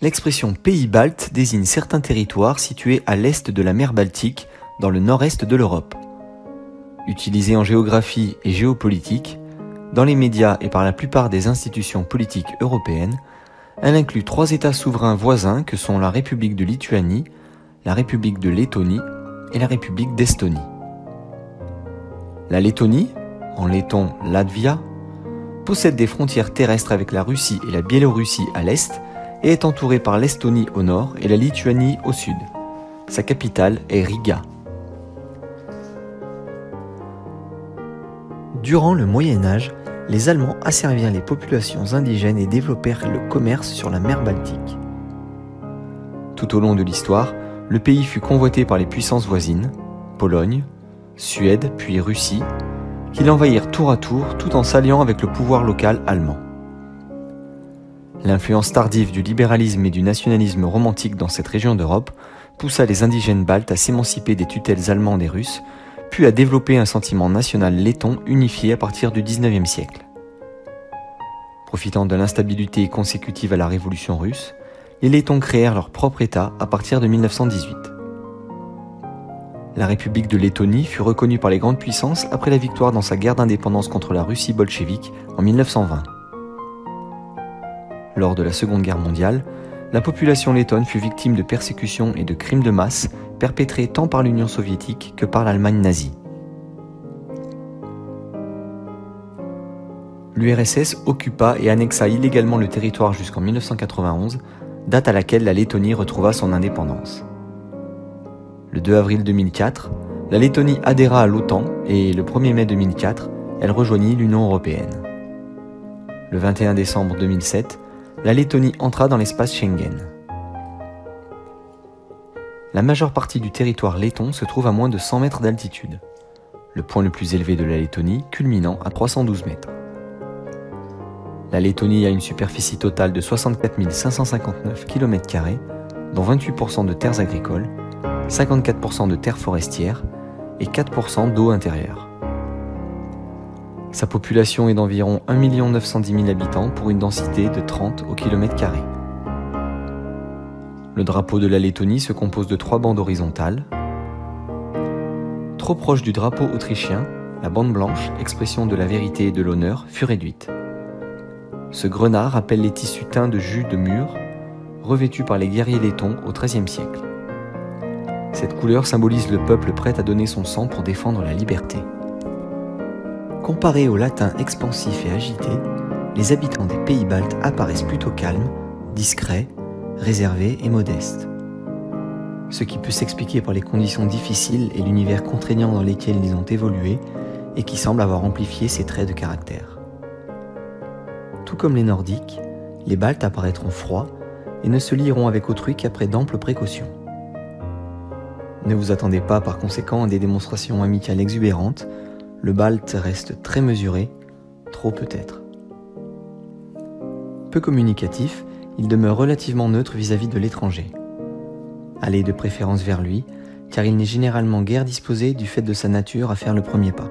L'expression pays balte désigne certains territoires situés à l'est de la mer Baltique, dans le nord-est de l'Europe. Utilisée en géographie et géopolitique, dans les médias et par la plupart des institutions politiques européennes, elle inclut 3 États souverains voisins que sont la République de Lituanie, la République de Lettonie et la République d'Estonie. La Lettonie, en letton Latvia, possède des frontières terrestres avec la Russie et la Biélorussie à l'est et est entourée par l'Estonie au nord et la Lituanie au sud. Sa capitale est Riga. Durant le Moyen Âge, les Allemands asservirent les populations indigènes et développèrent le commerce sur la mer Baltique. Tout au long de l'histoire, le pays fut convoité par les puissances voisines, Pologne, Suède puis Russie, qui l'envahirent tour à tour tout en s'alliant avec le pouvoir local allemand. L'influence tardive du libéralisme et du nationalisme romantique dans cette région d'Europe poussa les indigènes baltes à s'émanciper des tutelles allemandes et russes, puis à développer un sentiment national letton unifié à partir du XIXe siècle. Profitant de l'instabilité consécutive à la révolution russe, les Lettons créèrent leur propre État à partir de 1918. La République de Lettonie fut reconnue par les grandes puissances après la victoire dans sa guerre d'indépendance contre la Russie bolchevique en 1920. Lors de la Seconde Guerre mondiale, la population lettonne fut victime de persécutions et de crimes de masse perpétrés tant par l'Union soviétique que par l'Allemagne nazie. L'URSS occupa et annexa illégalement le territoire jusqu'en 1991, date à laquelle la Lettonie retrouva son indépendance. Le 2 avril 2004, la Lettonie adhéra à l'OTAN et le 1er mai 2004, elle rejoignit l'Union européenne. Le 21 décembre 2007, la Lettonie entra dans l'espace Schengen. La majeure partie du territoire letton se trouve à moins de 100 mètres d'altitude, le point le plus élevé de la Lettonie culminant à 312 mètres. La Lettonie a une superficie totale de 64 559 km², dont 28% de terres agricoles, 54% de terres forestières et 4% d'eau intérieure. Sa population est d'environ 1 910 000 habitants pour une densité de 30 au km². Le drapeau de la Lettonie se compose de 3 bandes horizontales. Trop proche du drapeau autrichien, la bande blanche, expression de la vérité et de l'honneur, fut réduite. Ce grenat rappelle les tissus teints de jus de mûre, revêtus par les guerriers lettons au XIIIe siècle. Cette couleur symbolise le peuple prêt à donner son sang pour défendre la liberté. Comparés au latin expansif et agité, les habitants des pays baltes apparaissent plutôt calmes, discrets, réservés et modestes. Ce qui peut s'expliquer par les conditions difficiles et l'univers contraignant dans lesquels ils ont évolué et qui semble avoir amplifié ces traits de caractère. Tout comme les Nordiques, les Baltes apparaîtront froids et ne se lieront avec autrui qu'après d'amples précautions. Ne vous attendez pas par conséquent à des démonstrations amicales exubérantes, le Balte reste très mesuré, trop peut-être. Peu communicatif, il demeure relativement neutre vis-à-vis de l'étranger. Allez de préférence vers lui, car il n'est généralement guère disposé du fait de sa nature à faire le premier pas.